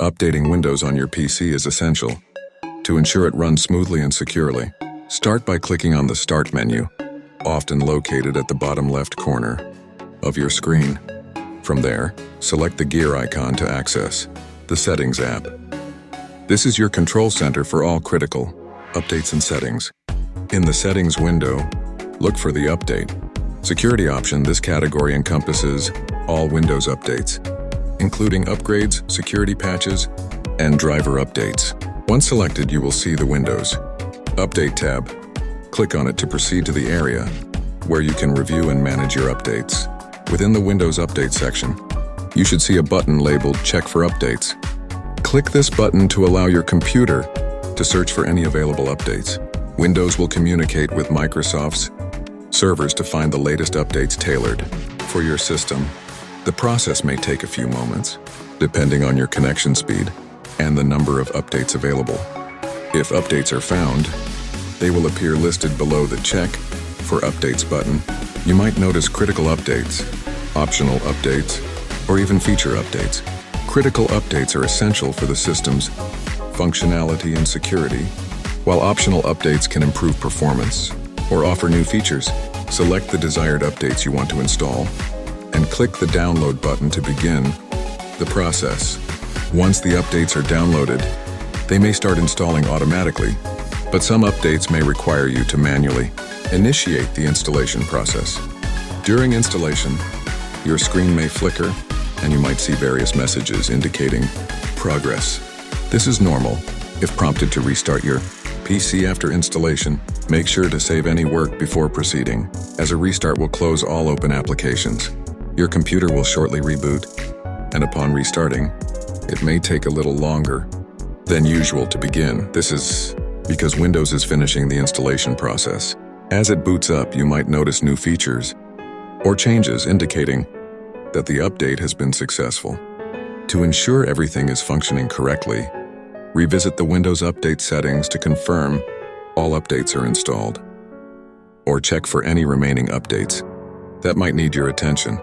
Updating Windows on your PC is essential. To ensure it runs smoothly and securely, start by clicking on the Start menu, often located at the bottom left corner of your screen. From there, select the gear icon to access the Settings app. This is your control center for all critical updates and settings. In the Settings window, look for the Update Security option. This category encompasses all Windows updates, including upgrades, security patches, and driver updates. Once selected, you will see the Windows Update tab. Click on it to proceed to the area where you can review and manage your updates. Within the Windows Update section, you should see a button labeled Check for Updates. Click this button to allow your computer to search for any available updates. Windows will communicate with Microsoft's servers to find the latest updates tailored for your system. The process may take a few moments, depending on your connection speed and the number of updates available. If updates are found, they will appear listed below the Check for Updates button. You might notice critical updates, optional updates, or even feature updates. Critical updates are essential for the system's functionality and security, while optional updates can improve performance or offer new features. Select the desired updates you want to install and click the Download button to begin the process. Once the updates are downloaded, they may start installing automatically, but some updates may require you to manually initiate the installation process. During installation, your screen may flicker and you might see various messages indicating progress. This is normal. If prompted to restart your PC after installation, make sure to save any work before proceeding, as a restart will close all open applications. Your computer will shortly reboot, and upon restarting, it may take a little longer than usual to begin. This is because Windows is finishing the installation process. As it boots up, you might notice new features or changes indicating that the update has been successful. To ensure everything is functioning correctly, revisit the Windows Update settings to confirm all updates are installed, or check for any remaining updates that might need your attention.